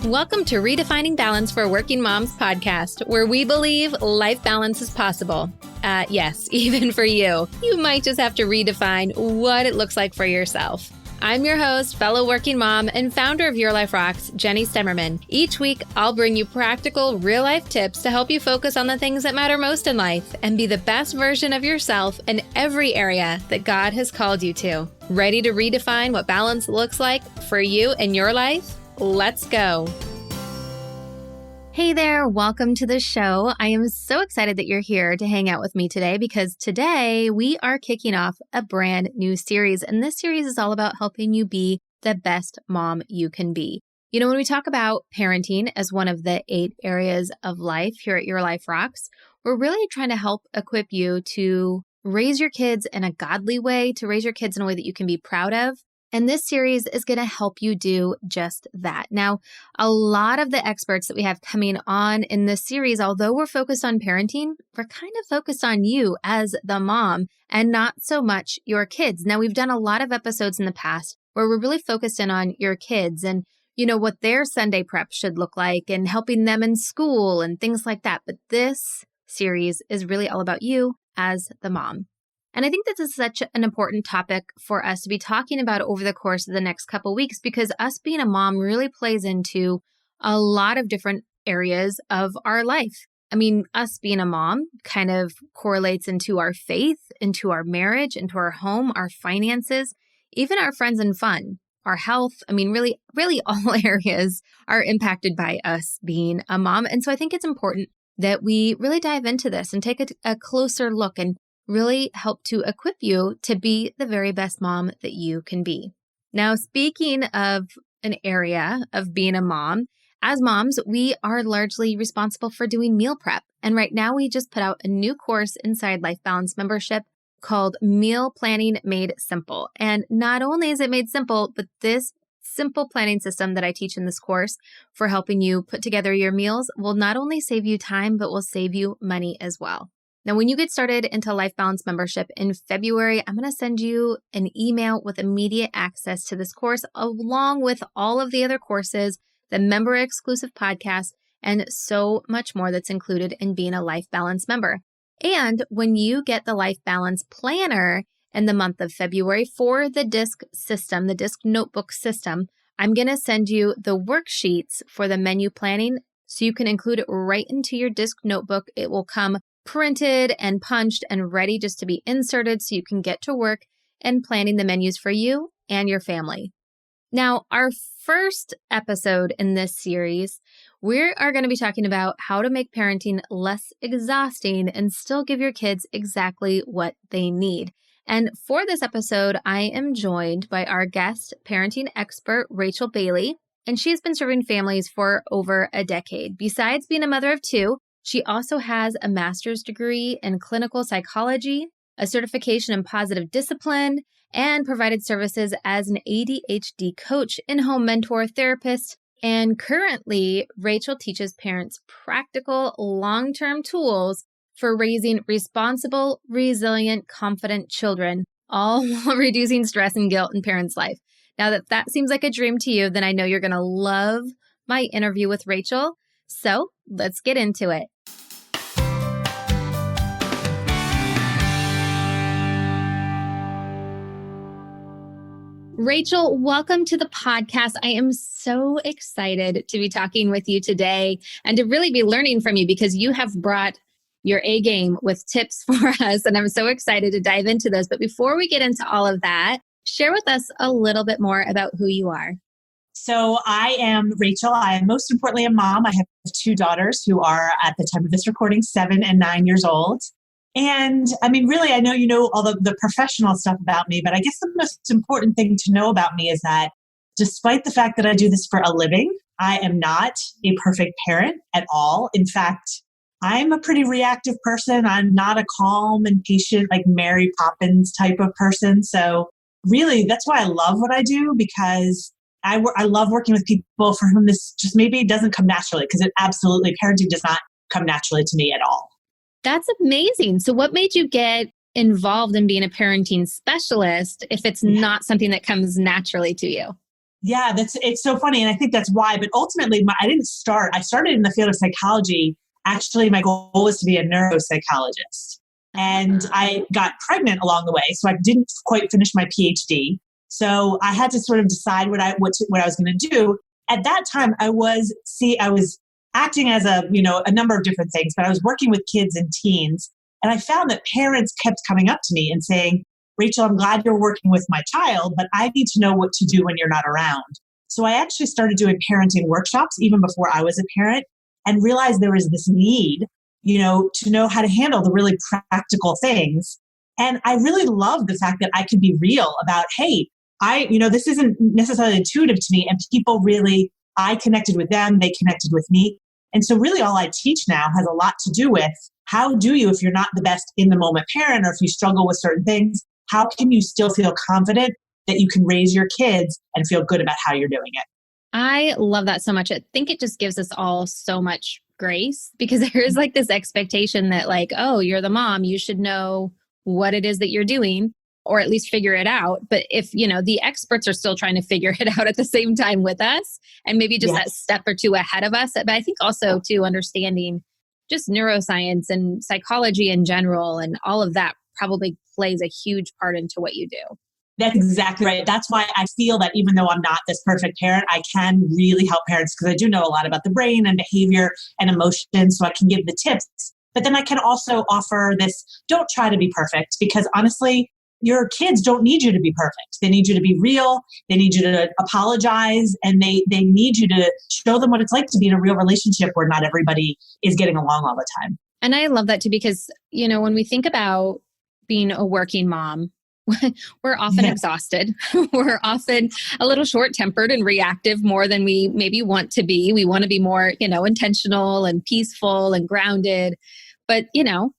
Welcome to Redefining Balance for Working Moms podcast, where we believe life balance is possible. Yes, even for you. You might just have to redefine what it looks like for yourself. I'm your host, fellow working mom, and founder of Your Life Rocks, Jenny Stemmerman. Each week, I'll bring you practical, real-life tips to help you focus on the things that matter most in life and be the best version of yourself in every area that God has called you to. Ready to redefine what balance looks like for you in your life? Let's go. Hey there, welcome to the show. I am so excited that you're here to hang out with me today because today we are kicking off a brand new series. And this series is all about helping you be the best mom you can be. You know, when we talk about parenting as one of the 8 areas of life here at Your Life Rocks, we're really trying to help equip you to raise your kids in a godly way, to raise your kids in a way that you can be proud of. And this series is going to help you do just that. Now, a lot of the experts that we have coming on in this series, although we're focused on parenting, we're kind of focused on you as the mom and not so much your kids. Now, we've done a lot of episodes in the past where we're really focused in on your kids and, you know, what their Sunday prep should look like and helping them in school and things like that. But this series is really all about you as the mom. And I think this is such an important topic for us to be talking about over the course of the next couple of weeks because us being a mom really plays into a lot of different areas of our life. I mean, us being a mom kind of correlates into our faith, into our marriage, into our home, our finances, even our friends and fun, our health. I mean, really all areas are impacted by us being a mom. And so I think it's important that we really dive into this and take a closer look and really help to equip you to be the very best mom that you can be. Now, speaking of an area of being a mom, as moms, we are largely responsible for doing meal prep. And right now we just put out a new course inside Life Balance membership called Meal Planning Made Simple. And not only is it made simple, but this simple planning system that I teach in this course for helping you put together your meals will not only save you time, but will save you money as well. Now, when you get started into Life Balance membership in February, I'm going to send you an email with immediate access to this course, along with all of the other courses, the member exclusive podcast, and so much more that's included in being a Life Balance member. And when you get the Life Balance planner in the month of February for the DISC system, the DISC notebook system, I'm going to send you the worksheets for the menu planning so you can include it right into your DISC notebook. It will come printed and punched and ready just to be inserted so you can get to work and planning the menus for you and your family. Now, our first episode in this series, we are going to be talking about how to make parenting less exhausting and still give your kids exactly what they need. And for this episode, I am joined by our guest parenting expert, Rachel Bailey, and she has been serving families for over a decade. Besides being a mother of 2, she also has a master's degree in clinical psychology, a certification in positive discipline, and provided services as an ADHD coach, in-home mentor, therapist. And currently, Rachel teaches parents practical long-term tools for raising responsible, resilient, confident children, all while reducing stress and guilt in parents' life. Now, if that seems like a dream to you, then I know you're going to love my interview with Rachel. So let's get into it. Rachel, welcome to the podcast. I am so excited to be talking with you today and to really be learning from you because you have brought your A game with tips for us. And I'm so excited to dive into those. But before we get into all of that, share with us a little bit more about who you are. So I am Rachel. I am most importantly a mom. I have 2 daughters who are at the time of this recording 7 and 9 years old. And I mean, really, I know you know all the professional stuff about me, but I guess the most important thing to know about me is that despite the fact that I do this for a living, I am not a perfect parent at all. In fact, I'm a pretty reactive person. I'm not a calm and patient, like Mary Poppins type of person. So really, that's why I love what I do because I love working with people for whom this just maybe doesn't come naturally because parenting does not come naturally to me at all. That's amazing. So what made you get involved in being a parenting specialist if it's not something that comes naturally to you? Yeah, it's so funny. And I think that's why, but ultimately I started in the field of psychology. Actually, my goal was to be a neuropsychologist. And I got pregnant along the way. So I didn't quite finish my PhD. So I had to sort of decide what I was going to do. At that time, I was acting as a number of different things, but I was working with kids and teens. And I found that parents kept coming up to me and saying, Rachel, I'm glad you're working with my child, but I need to know what to do when you're not around. So I actually started doing parenting workshops even before I was a parent and realized there was this need, to know how to handle the really practical things. And I really love the fact that I could be real about, hey, this isn't necessarily intuitive to me. And people really, I connected with them, they connected with me. And so really all I teach now has a lot to do with how do you, if you're not the best in the moment parent, or if you struggle with certain things, how can you still feel confident that you can raise your kids and feel good about how you're doing it? I love that so much. I think it just gives us all so much grace because there is like this expectation that like, oh, you're the mom, you should know what it is that you're doing or at least figure it out. But if, the experts are still trying to figure it out at the same time with us and maybe just that step or two ahead of us. But I think also too, understanding just neuroscience and psychology in general and all of that probably plays a huge part into what you do. That's exactly right. That's why I feel that even though I'm not this perfect parent, I can really help parents because I do know a lot about the brain and behavior and emotion, so I can give the tips. But then I can also offer this, don't try to be perfect, because honestly, your kids don't need you to be perfect. They need you to be real. They need you to apologize, and they need you to show them what it's like to be in a real relationship where not everybody is getting along all the time. And I love that too, because, when we think about being a working mom, we're often exhausted. We're often a little short-tempered and reactive more than we maybe want to be. We want to be more, intentional and peaceful and grounded. But,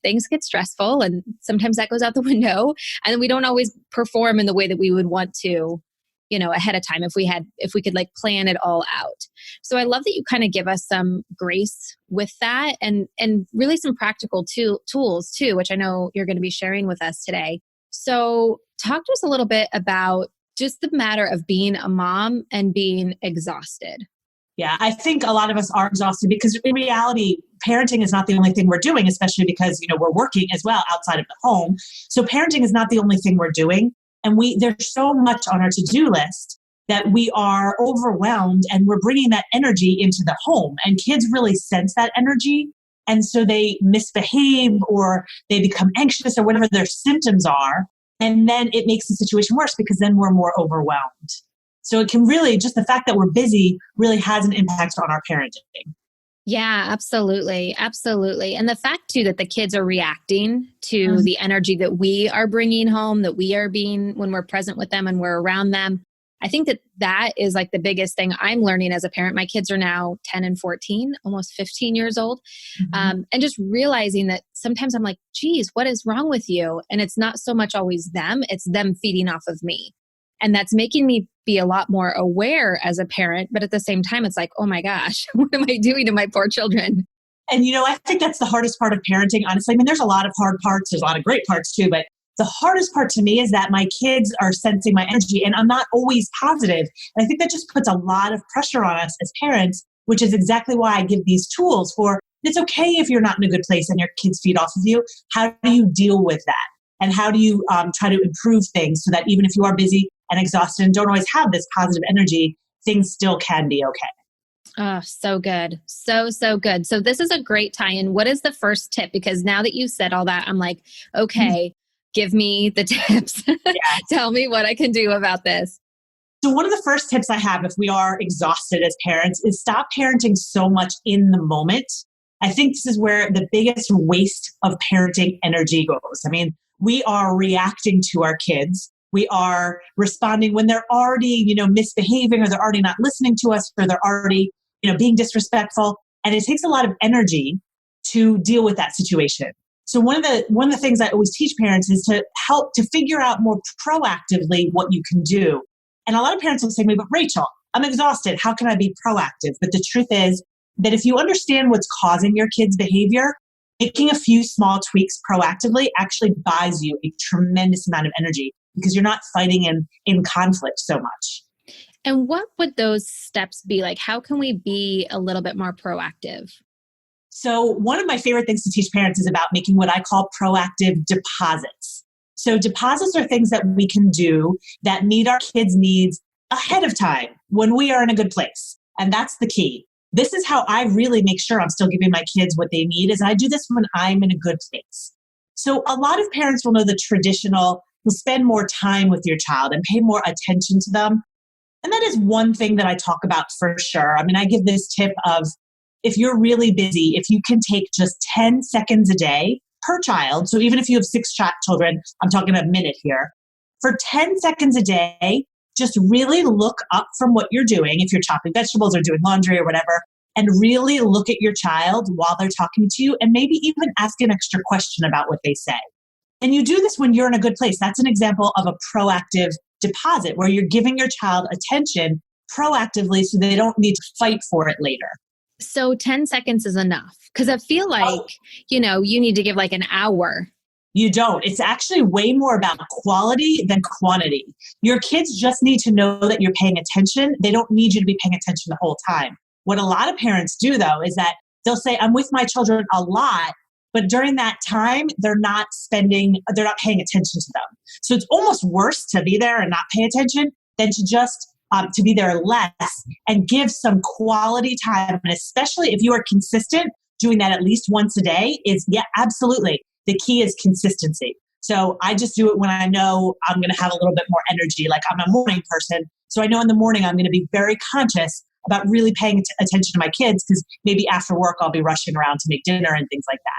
things get stressful and sometimes that goes out the window. And we don't always perform in the way that we would want to, ahead of time if we could like plan it all out. So I love that you kind of give us some grace with that and really some practical tools too, which I know you're going to be sharing with us today. So talk to us a little bit about just the matter of being a mom and being exhausted. Yeah, I think a lot of us are exhausted because in reality, parenting is not the only thing we're doing, especially because, we're working as well outside of the home. So parenting is not the only thing we're doing. And there's so much on our to-do list that we are overwhelmed and we're bringing that energy into the home. And kids really sense that energy. And so they misbehave or they become anxious or whatever their symptoms are. And then it makes the situation worse because then we're more overwhelmed. So it can really, just the fact that we're busy really has an impact on our parenting. Yeah, absolutely. Absolutely. And the fact too that the kids are reacting to the energy that we are bringing home, that we are being when we're present with them and we're around them. I think that is like the biggest thing I'm learning as a parent. My kids are now 10 and 14, almost 15 years old. And just realizing that sometimes I'm like, geez, what is wrong with you? And it's not so much always them, it's them feeding off of me. And that's making me be a lot more aware as a parent. But at the same time, it's like, oh my gosh, what am I doing to my poor children? And, I think that's the hardest part of parenting, honestly. I mean, there's a lot of hard parts. There's a lot of great parts too. But the hardest part to me is that my kids are sensing my energy and I'm not always positive. And I think that just puts a lot of pressure on us as parents, which is exactly why I give these tools for it's okay if you're not in a good place and your kids feed off of you. How do you deal with that? And how do you try to improve things so that even if you are busy and exhausted and don't always have this positive energy, things still can be okay. Oh, so good. So good. So this is a great tie-in. What is the first tip? Because now that you said all that, I'm like, okay, give me the tips. Tell me what I can do about this. So one of the first tips I have if we are exhausted as parents is stop parenting so much in the moment. I think this is where the biggest waste of parenting energy goes. I mean, we are reacting to our kids. We are responding when they're already, misbehaving or they're already not listening to us or they're already, being disrespectful. And it takes a lot of energy to deal with that situation. So one of the things I always teach parents is to help to figure out more proactively what you can do. And a lot of parents will say to me, but Rachel, I'm exhausted. How can I be proactive? But the truth is that if you understand what's causing your kids' behavior, making a few small tweaks proactively actually buys you a tremendous amount of energy because you're not fighting in conflict so much. And what would those steps be? Like, how can we be a little bit more proactive? So one of my favorite things to teach parents is about making what I call proactive deposits. So deposits are things that we can do that meet our kids' needs ahead of time when we are in a good place. And that's the key. This is how I really make sure I'm still giving my kids what they need, is I do this when I'm in a good place. So a lot of parents will know the traditional, will spend more time with your child and pay more attention to them. And that is one thing that I talk about for sure. I mean, I give this tip of, if you're really busy, if you can take just 10 seconds a day per child, so even if you have 6 children, I'm talking a minute here, for 10 seconds a day, just really look up from what you're doing, if you're chopping vegetables or doing laundry or whatever, and really look at your child while they're talking to you, and maybe even ask an extra question about what they say. And you do this when you're in a good place. That's an example of a proactive deposit, where you're giving your child attention proactively so they don't need to fight for it later. So 10 seconds is enough, because I feel like, you need to give like an hour. You don't. It's actually way more about quality than quantity. Your kids just need to know that you're paying attention. They don't need you to be paying attention the whole time. What a lot of parents do, though, is that they'll say, I'm with my children a lot, but during that time, they're not paying attention to them. So it's almost worse to be there and not pay attention than to just to be there less and give some quality time. And especially if you are consistent, doing that at least once a day absolutely. The key is consistency. So I just do it when I know I'm going to have a little bit more energy. Like, I'm a morning person. So I know in the morning I'm going to be very conscious about really paying attention to my kids, because maybe after work I'll be rushing around to make dinner and things like that.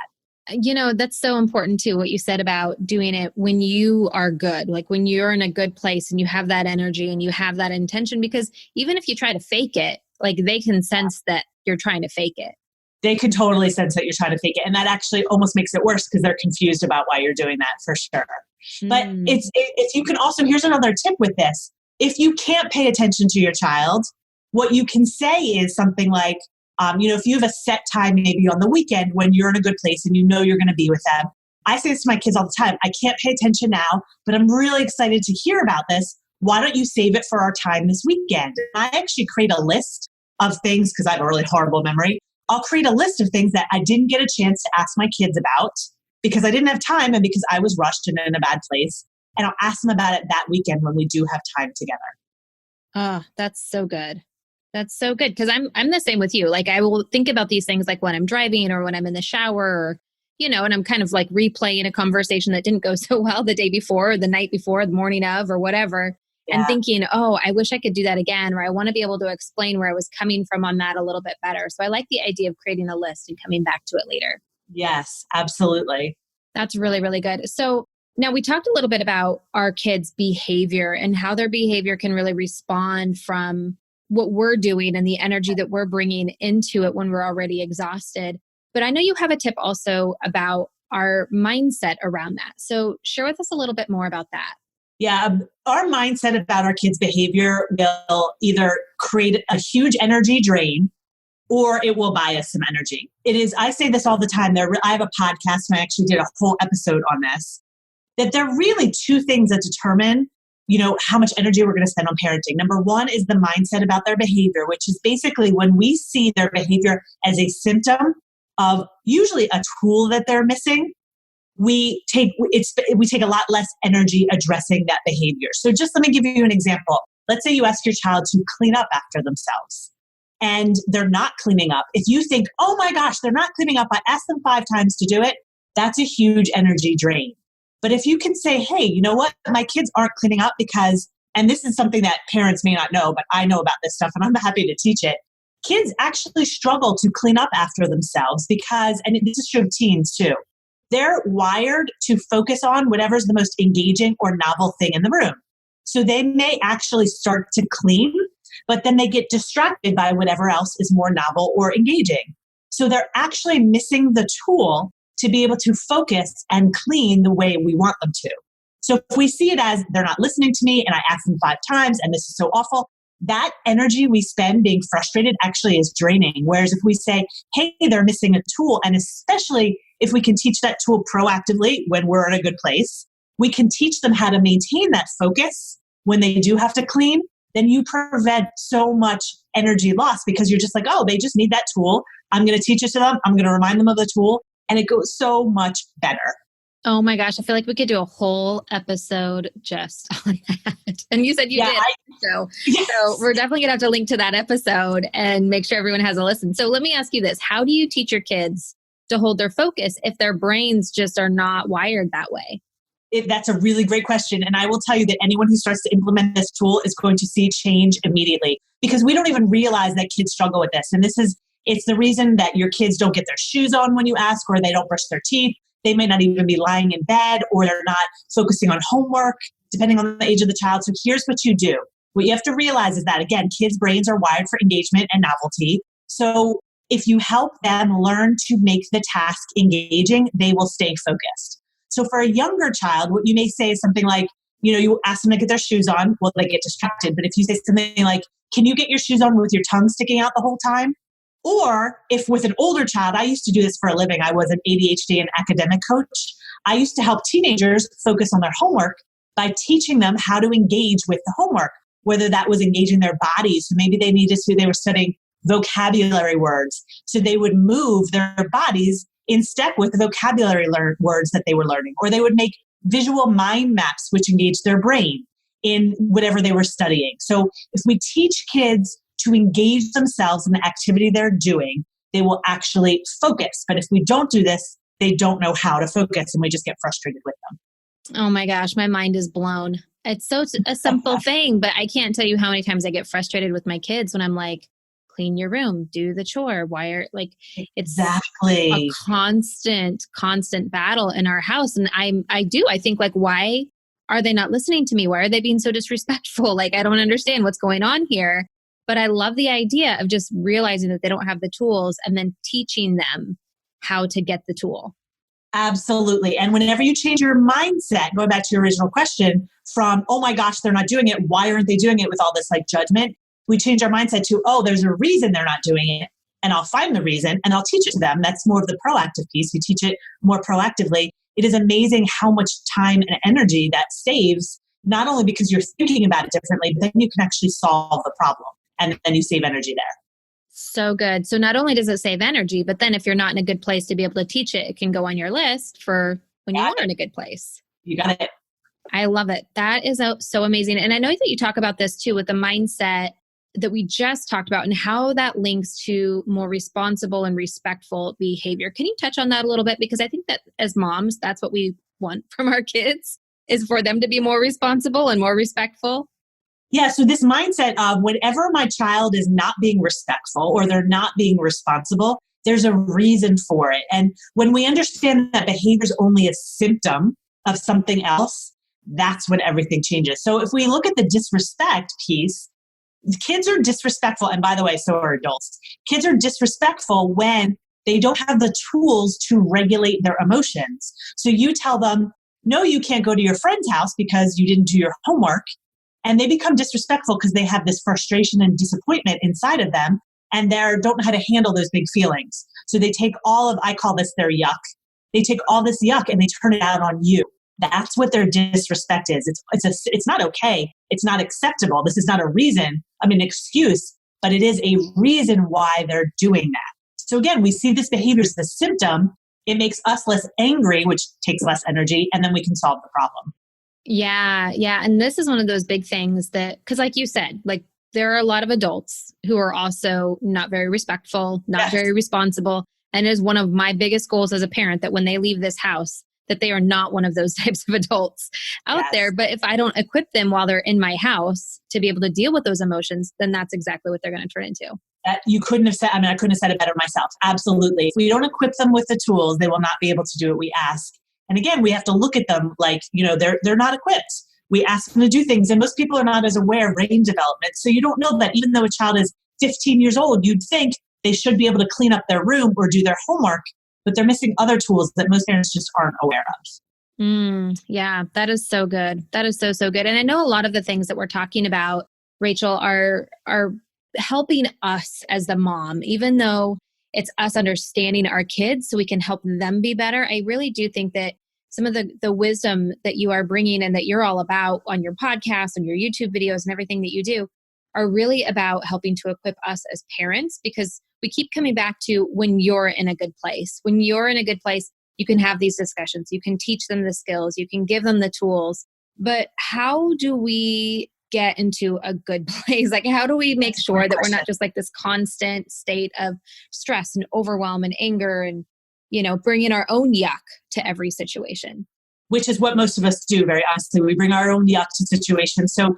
That's so important too, what you said about doing it when you are good, like when you're in a good place and you have that energy and you have that intention, because even if you try to fake it, like, they can sense that you're trying to fake it. They can totally sense that you're trying to fake it. And that actually almost makes it worse, because they're confused about why you're doing that, for sure. But if you can also, here's another tip with this. If you can't pay attention to your child, what you can say is something like, if you have a set time, maybe on the weekend when you're in a good place and you know you're going to be with them. I say this to my kids all the time. I can't pay attention now, but I'm really excited to hear about this. Why don't you save it for our time this weekend? And I actually create a list of things, because I have a really horrible memory. I'll create a list of things that I didn't get a chance to ask my kids about because I didn't have time and because I was rushed and in a bad place. And I'll ask them about it that weekend when we do have time together. Oh, that's so good. That's so good. Because I'm the same with you. Like, I will think about these things like when I'm driving or when I'm in the shower, or, and I'm kind of like replaying a conversation that didn't go so well the day before, or the night before, the morning of, or whatever. Yeah. And thinking, I wish I could do that again, or I want to be able to explain where I was coming from on that a little bit better. So I like the idea of creating a list and coming back to it later. Yes, absolutely. That's really, really good. So now we talked a little bit about our kids' behavior and how their behavior can really respond from what we're doing and the energy that we're bringing into it when we're already exhausted. But I know you have a tip also about our mindset around that. So share with us a little bit more about that. Yeah, our mindset about our kids' behavior will either create a huge energy drain or it will buy us some energy. I say this all the time. I have a podcast and I actually did a whole episode on this, that there are really two things that determine how much energy we're going to spend on parenting. Number one is the mindset about their behavior, which is basically when we see their behavior as a symptom of usually a tool that they're missing, we take a lot less energy addressing that behavior. So just let me give you an example. Let's say you ask your child to clean up after themselves and they're not cleaning up. If you think, oh my gosh, they're not cleaning up, I asked them 5 times to do it, that's a huge energy drain. But if you can say, hey, you know what? My kids aren't cleaning up because, and this is something that parents may not know, but I know about this stuff and I'm happy to teach it. Kids actually struggle to clean up after themselves because, and this is true of teens too, they're wired to focus on whatever's the most engaging or novel thing in the room. So they may actually start to clean, but then they get distracted by whatever else is more novel or engaging. So they're actually missing the tool to be able to focus and clean the way we want them to. So if we see it as they're not listening to me and I asked them 5 times and this is so awful, that energy we spend being frustrated actually is draining. Whereas if we say, hey, they're missing a tool, and especially if we can teach that tool proactively when we're in a good place, we can teach them how to maintain that focus when they do have to clean. then you prevent so much energy loss because you're just like, oh, they just need that tool. I'm going to teach it to them. I'm going to remind them of the tool. And it goes so much better. Oh my gosh. I feel like we could do a whole episode just on that. And you said you did. So we're definitely going to have to link to that episode and make sure everyone has a listen. So let me ask you this. How do you teach your kids to hold their focus if their brains just are not wired that way? That's a really great question. And I will tell you that anyone who starts to implement this tool is going to see change immediately because we don't even realize that kids struggle with this. And it's the reason that your kids don't get their shoes on when you ask, or they don't brush their teeth. They may not even be lying in bed, or they're not focusing on homework, depending on the age of the child. So here's what you do. What you have to realize is that, again, kids' brains are wired for engagement and novelty. So if you help them learn to make the task engaging, they will stay focused. So for a younger child, what you may say is something like, you ask them to get their shoes on. Well, they get distracted. But if you say something like, can you get your shoes on with your tongue sticking out the whole time? Or if with an older child, I used to do this for a living. I was an ADHD and academic coach. I used to help teenagers focus on their homework by teaching them how to engage with the homework, whether that was engaging their bodies. So maybe they were studying vocabulary words. So they would move their bodies in step with the vocabulary words that they were learning. Or they would make visual mind maps, which engage their brain in whatever they were studying. So if we teach kids to engage themselves in the activity they're doing, they will actually focus. But if we don't do this, they don't know how to focus and we just get frustrated with them. Oh my gosh, my mind is blown. It's so a simple thing, but I can't tell you how many times I get frustrated with my kids when I'm like, clean your room, do the chore, it's exactly a constant battle in our house. And I think like, why are they not listening to me? Why are they being so disrespectful? Like, I don't understand what's going on here. But I love the idea of just realizing that they don't have the tools and then teaching them how to get the tool. Absolutely. And whenever you change your mindset, going back to your original question, from, oh my gosh, they're not doing it. Why aren't they doing it with all this judgment? We change our mindset to, oh, there's a reason they're not doing it. And I'll find the reason and I'll teach it to them. That's more of the proactive piece. You teach it more proactively. It is amazing how much time and energy that saves, not only because you're thinking about it differently, but then you can actually solve the problem. And then you save energy there. So good. So not only does it save energy, but then if you're not in a good place to be able to teach it, it can go on your list for when you are in a good place. You got it. I love it. That is so amazing. And I know that you talk about this too with the mindset that we just talked about and how that links to more responsible and respectful behavior. Can you touch on that a little bit? Because I think that as moms, that's what we want from our kids, is for them to be more responsible and more respectful. Yeah, so this mindset of whenever my child is not being respectful or they're not being responsible, there's a reason for it. And when we understand that behavior is only a symptom of something else, that's when everything changes. So if we look at the disrespect piece, kids are disrespectful. And by the way, so are adults. Kids are disrespectful when they don't have the tools to regulate their emotions. So you tell them, no, you can't go to your friend's house because you didn't do your homework. And they become disrespectful because they have this frustration and disappointment inside of them and they don't know how to handle those big feelings. So they take I call this their yuck. They take all this yuck and they turn it out on you. That's what their disrespect is. It's not okay. It's not acceptable. This is not a reason, excuse, but it is a reason why they're doing that. So again, we see this behavior as the symptom. It makes us less angry, which takes less energy, and then we can solve the problem. Yeah. And this is one of those big things that, because like you said, there are a lot of adults who are also not very respectful, not very responsible. And it is one of my biggest goals as a parent that when they leave this house, that they are not one of those types of adults out there. But if I don't equip them while they're in my house to be able to deal with those emotions, then that's exactly what they're going to turn into. You couldn't have said, I couldn't have said it better myself. Absolutely. If we don't equip them with the tools, they will not be able to do what we ask. And again, we have to look at them like, they're not equipped. We ask them to do things, and most people are not as aware of brain development. So you don't know that even though a child is 15 years old, you'd think they should be able to clean up their room or do their homework, but they're missing other tools that most parents just aren't aware of. Yeah, that is so good. That is so good. And I know a lot of the things that we're talking about, Rachel, are helping us as the mom, even though it's us understanding our kids so we can help them be better. I really do think that some of the wisdom that you are bringing and that you're all about on your podcast and your YouTube videos and everything that you do are really about helping to equip us as parents, because we keep coming back to when you're in a good place. When you're in a good place, you can have these discussions, you can teach them the skills, you can give them the tools. But how do we get into a good place? Like, how do we make sure that we're not just like this constant state of stress and overwhelm and anger and, bringing our own yuck to every situation? Which is what most of us do, very honestly. We bring our own yuck to situations. So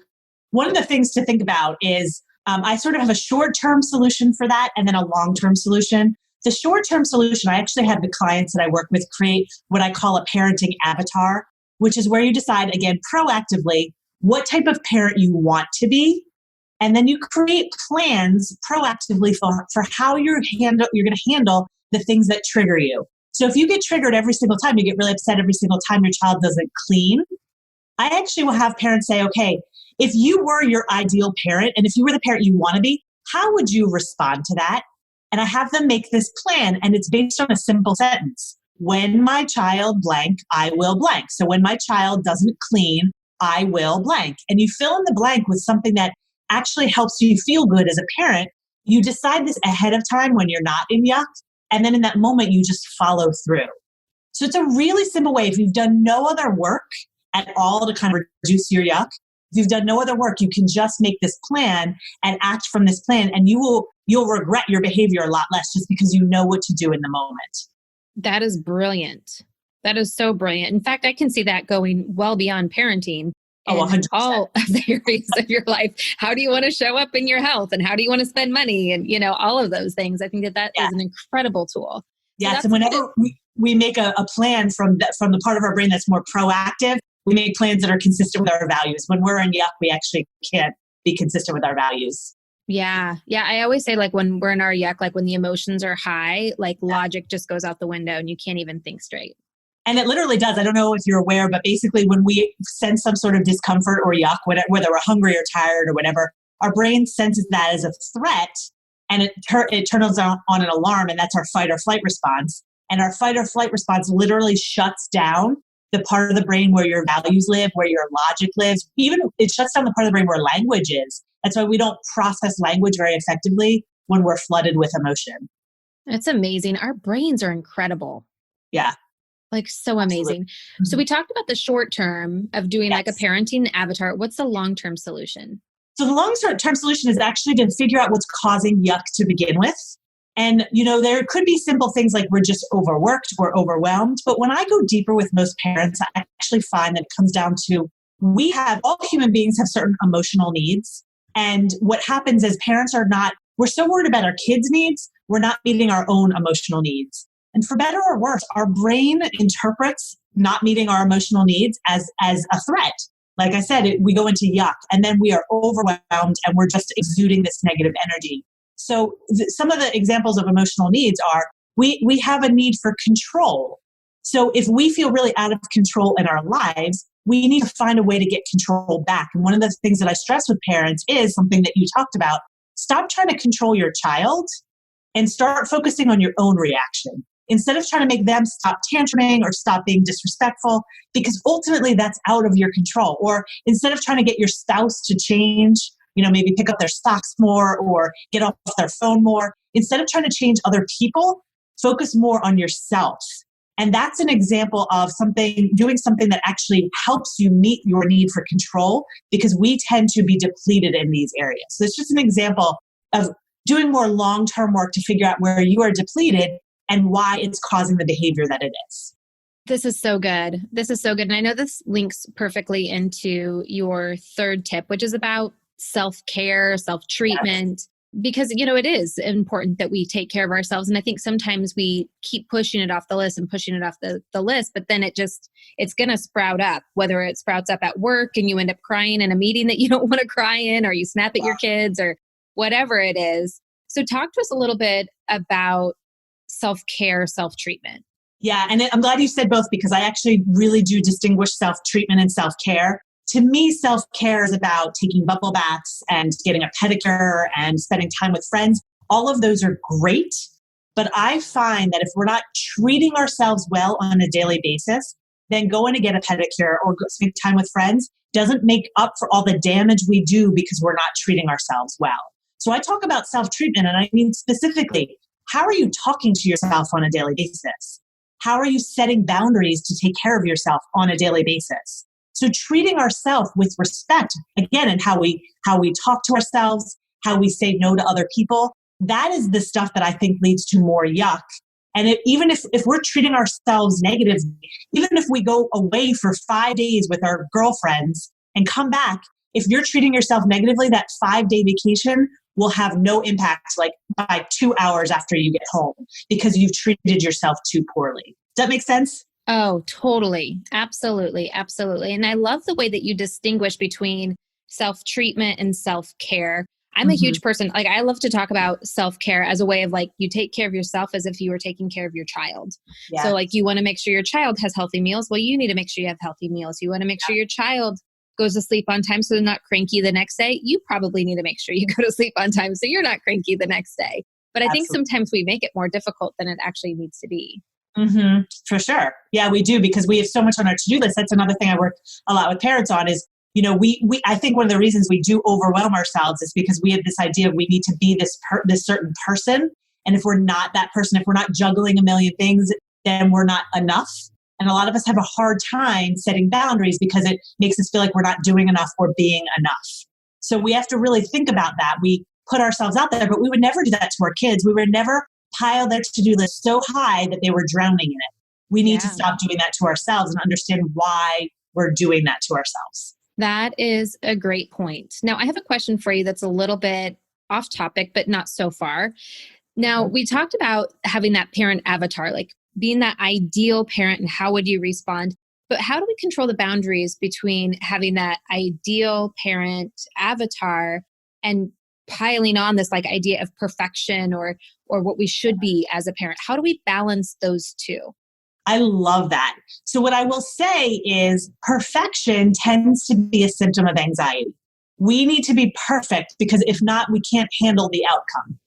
one of the things to think about is I sort of have a short-term solution for that and then a long-term solution. The short-term solution, I actually have the clients that I work with create what I call a parenting avatar, which is where you decide, again, proactively, what type of parent you want to be. And then you create plans proactively for how you're going to handle the things that trigger you. So if you get triggered every single time, you get really upset every single time your child doesn't clean, I actually will have parents say, okay, if you were your ideal parent and if you were the parent you want to be, how would you respond to that? And I have them make this plan, and it's based on a simple sentence. When my child blank, I will blank. So when my child doesn't clean, I will blank. And you fill in the blank with something that actually helps you feel good as a parent. You decide this ahead of time when you're not in yuck. And then in that moment, you just follow through. So it's a really simple way. If you've done no other work at all to kind of reduce your yuck, if you've done no other work, you can just make this plan and act from this plan, and you'll regret your behavior a lot less just because you know what to do in the moment. That is brilliant. That is so brilliant. In fact, I can see that going well beyond parenting. Oh, 100%. All of the areas of your life. How do you want to show up in your health, and how do you want to spend money, and all of those things. I think that is an incredible tool. Yes, and whenever we make a plan from the part of our brain that's more proactive, we make plans that are consistent with our values. When we're in yuck, we actually can't be consistent with our values. Yeah. Yeah. I always say, like, when we're in our yuck, like when the emotions are high, like logic just goes out the window and you can't even think straight. And it lliterally does. I don't know if you're aware, but basically when we sense some sort of discomfort or yuck, whether we're hungry or tired or whatever, our brain senses that as a threat, and it turns on an alarm, and that's our fight or flight response. And our fight or flight response literally shuts down the part of the brain where your values live, where your logic lives. Even it shuts down the part of the brain where language is. That's why we don't process language very effectively when we're flooded with emotion. That's amazing. Our brains are incredible. Yeah. Like, so amazing. Absolutely. So we talked about the short term of doing like a parenting avatar. What's the long-term solution? So the long-term solution is actually to figure out what's causing yuck to begin with. And, there could be simple things like we're just overworked or overwhelmed. But when I go deeper with most parents, I actually find that it comes down to all human beings have certain emotional needs. And what happens is parents we're so worried about our kids' needs, we're not meeting our own emotional needs. And for better or worse, our brain interprets not meeting our emotional needs as a threat. Like I said, we go into yuck, and then we are overwhelmed and we're just exuding this negative energy. So some of the examples of emotional needs are we have a need for control. So if we feel really out of control in our lives, we need to find a way to get control back. And one of the things that I stress with parents is something that you talked about. Stop trying to control your child and start focusing on your own reaction. Instead of trying to make them stop tantruming or stop being disrespectful, because ultimately that's out of your control. Or instead of trying to get your spouse to change, maybe pick up their socks more or get off their phone more, instead of trying to change other people, focus more on yourself. And that's an example of doing something that actually helps you meet your need for control, because we tend to be depleted in these areas. So it's just an example of doing more long-term work to figure out where you are depleted and why it's causing the behavior that it is. This is so good. This is so good. And I know this links perfectly into your third tip, which is about self-care, self-treatment, because, it is important that we take care of ourselves. And I think sometimes we keep pushing it off the list and pushing it off the list, but then it's going to sprout up, whether it sprouts up at work and you end up crying in a meeting that you don't want to cry in, or you snap at your kids or whatever it is. So talk to us a little bit about self-care, self-treatment. Yeah. And I'm glad you said both, because I actually really do distinguish self-treatment and self-care. To me, self-care is about taking bubble baths and getting a pedicure and spending time with friends. All of those are great. But I find that if we're not treating ourselves well on a daily basis, than going to get a pedicure or spend time with friends doesn't make up for all the damage we do because we're not treating ourselves well. So I talk about self-treatment, and I mean specifically, how are you talking to yourself on a daily basis? How are you setting boundaries to take care of yourself on a daily basis? So treating ourselves with respect, again, and how we talk to ourselves, how we say no to other people, that is the stuff that I think leads to more yuck. And even if we're treating ourselves negatively, even if we go away for 5 days with our girlfriends and come back, if you're treating yourself negatively, that 5-day vacation will have no impact like by 2 hours after you get home because you've treated yourself too poorly. Does that make sense? Oh, totally. Absolutely. Absolutely. And I love the way that you distinguish between self-treatment and self-care. I'm a huge person. Like, I love to talk about self-care as a way of like, you take care of yourself as if you were taking care of your child. Yeah. So like, you want to make sure your child has healthy meals. Well, you need to make sure you have healthy meals. You want to make sure your child goes to sleep on time so they're not cranky the next day. You probably need to make sure you go to sleep on time so you're not cranky the next day. But I think sometimes we make it more difficult than it actually needs to be. For sure. Yeah, we do, because we have so much on our to-do list. That's another thing I work a lot with parents on is, I think one of the reasons we do overwhelm ourselves is because we have this idea of we need to be this certain person. And if we're not that person, if we're not juggling a million things, then we're not enough. And a lot of us have a hard time setting boundaries because it makes us feel like we're not doing enough or being enough. So we have to really think about that. We put ourselves out there, but we would never do that to our kids. We would never pile their to-do list so high that they were drowning in it. We need to stop doing that to ourselves and understand why we're doing that to ourselves. That is a great point. Now, I have a question for you that's a little bit off topic, but not so far. Now, we talked about having that parent avatar, like being that ideal parent and how would you respond? But how do we control the boundaries between having that ideal parent avatar and piling on this like idea of perfection or what we should be as a parent? How do we balance those two? I love that. So what I will say is perfection tends to be a symptom of anxiety. We need to be perfect because if not, we can't handle the outcome.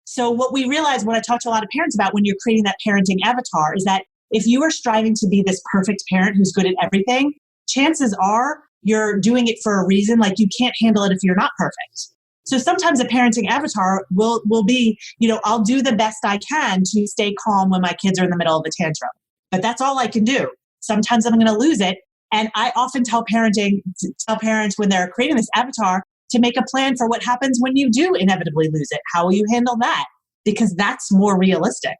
So what we realize, what I talk to a lot of parents about when you're creating that parenting avatar, is that if you are striving to be this perfect parent who's good at everything, chances are you're doing it for a reason. Like, you can't handle it if you're not perfect. So sometimes a parenting avatar will be, I'll do the best I can to stay calm when my kids are in the middle of a tantrum. But that's all I can do. Sometimes I'm going to lose it. And I often tell parents when they're creating this avatar to make a plan for what happens when you do inevitably lose it. How will you handle that? Because that's more realistic.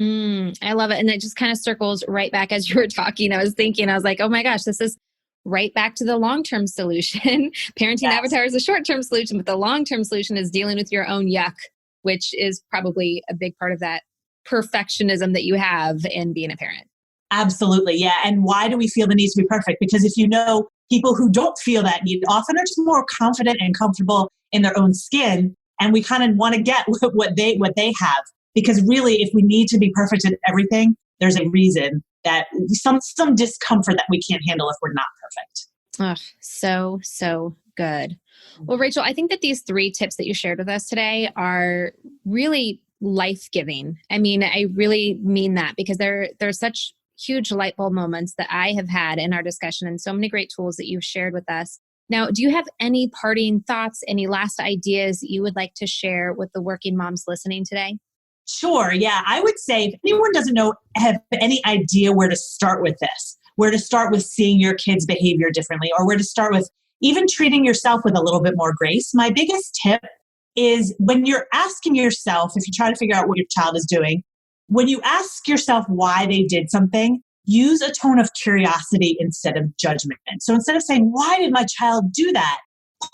I love it. And it just kind of circles right back as you were talking. I was like, oh my gosh, this is right back to the long-term solution. Parenting avatar is a short-term solution, but the long-term solution is dealing with your own yuck, which is probably a big part of that perfectionism that you have in being a parent. Absolutely. Yeah. And why do we feel the need to be perfect? Because if people who don't feel that need often are just more confident and comfortable in their own skin. And we kind of want to get what they have. Because really, if we need to be perfect at everything, there's a reason that some discomfort that we can't handle if we're not perfect. Oh, so good. Well, Rachel, I think that these 3 tips that you shared with us today are really life-giving. I mean, I really mean that because they're such huge light bulb moments that I have had in our discussion and so many great tools that you've shared with us. Now, do you have any parting thoughts, any last ideas that you would like to share with the working moms listening today? Sure. Yeah. I would say if anyone doesn't have any idea where to start with this, where to start with seeing your kids' behavior differently, or where to start with even treating yourself with a little bit more grace, my biggest tip is when you're asking yourself, if you try to figure out what your child is doing, when you ask yourself why they did something, use a tone of curiosity instead of judgment. So instead of saying, why did my child do that?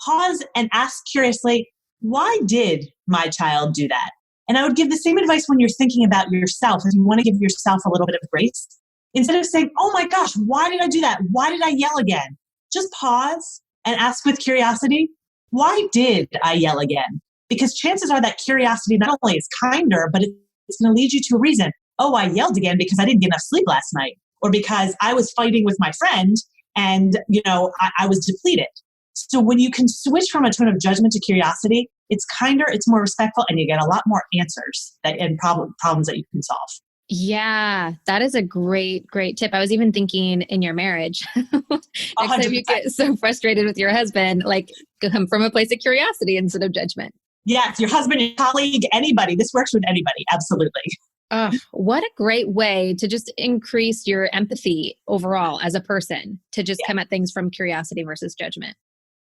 Pause and ask curiously, why did my child do that? And I would give the same advice when you're thinking about yourself. If you want to give yourself a little bit of grace, instead of saying, oh my gosh, why did I do that? Why did I yell again? Just pause and ask with curiosity, why did I yell again? Because chances are that curiosity not only is kinder, but it's going to lead you to a reason. Oh, I yelled again because I didn't get enough sleep last night, or because I was fighting with my friend and, I was depleted. So when you can switch from a tone of judgment to curiosity, it's kinder, it's more respectful, and you get a lot more answers and problems that you can solve. Yeah, that is a great, great tip. I was even thinking in your marriage, next time you 100%. get so frustrated with your husband, like come from a place of curiosity instead of judgment. Yes, your husband, your colleague, anybody. This works with anybody. Absolutely. Oh, what a great way to just increase your empathy overall as a person, to just Yeah, come at things from curiosity versus judgment.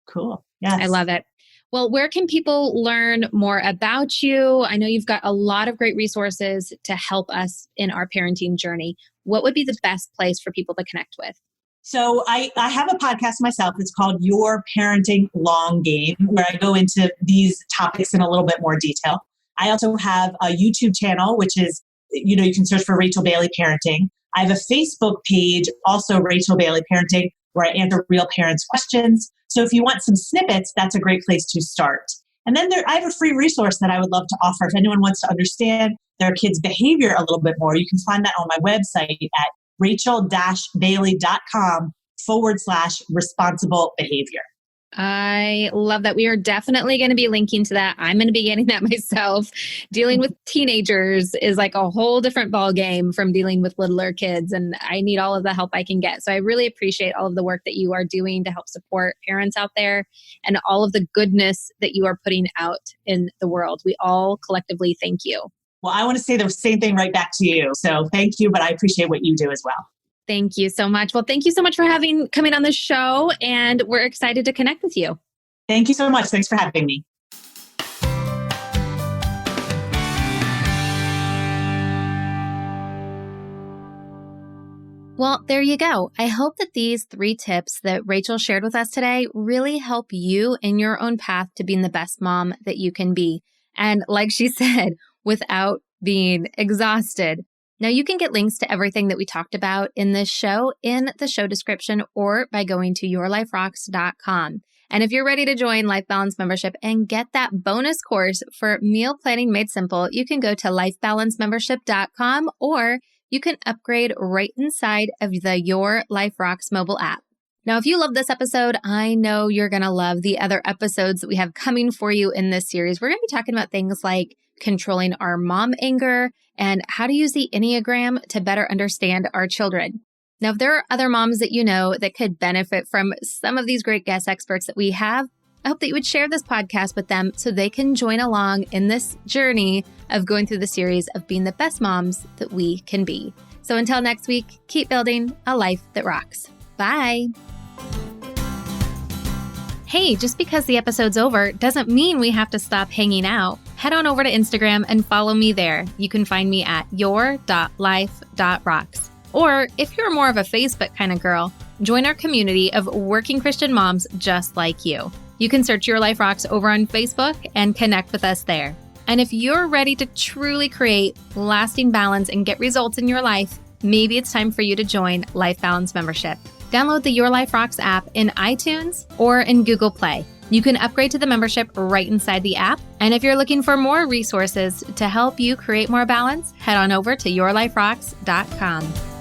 cool. I Yes. love it. Well, where can people learn more about you? I know you've got a lot of great resources to help us in our parenting journey. What would be the best place for people to connect with? So I have a podcast myself. It's called Your Parenting Long Game, where I go into these topics in a little bit more detail. I also have a YouTube channel, which is, you can search for Rachel Bailey Parenting. I have a Facebook page, also Rachel Bailey Parenting, where I answer real parents' questions. So if you want some snippets, that's a great place to start. And then I have a free resource that I would love to offer. If anyone wants to understand their kids' behavior a little bit more, you can find that on my website at rachel-bailey.com/responsible behavior. I love that. We are definitely going to be linking to that. I'm going to be getting that myself. Dealing with teenagers is like a whole different ball game from dealing with littler kids, and I need all of the help I can get. So I really appreciate all of the work that you are doing to help support parents out there and all of the goodness that you are putting out in the world. We all collectively thank you. Well, I want to say the same thing right back to you. So thank you, but I appreciate what you do as well. Thank you so much. Well, thank you so much for coming on the show, and we're excited to connect with you. Thank you so much. Thanks for having me. Well, there you go. I hope that these 3 tips that Rachel shared with us today really help you in your own path to being the best mom that you can be. And like she said, without being exhausted. Now, you can get links to everything that we talked about in this show in the show description or by going to yourliferocks.com. And if you're ready to join Life Balance membership and get that bonus course for meal planning made simple, you can go to lifebalancemembership.com, or you can upgrade right inside of the Your Life Rocks mobile app. Now, if you love this episode, I know you're going to love the other episodes that we have coming for you in this series. We're going to be talking about things like controlling our mom anger and how to use the Enneagram to better understand our children. Now, if there are other moms that you know that could benefit from some of these great guest experts that we have, I hope that you would share this podcast with them so they can join along in this journey of going through the series of being the best moms that we can be. So until next week, keep building a life that rocks. Bye. Hey, just because the episode's over doesn't mean we have to stop hanging out. Head on over to Instagram and follow me there. You can find me at your.life.rocks. Or if you're more of a Facebook kind of girl, join our community of working Christian moms just like you. You can search Your Life Rocks over on Facebook and connect with us there. And if you're ready to truly create lasting balance and get results in your life, maybe it's time for you to join Life Balance membership. Download the Your Life Rocks app in iTunes or in Google Play. You can upgrade to the membership right inside the app. And if you're looking for more resources to help you create more balance, head on over to yourliferocks.com.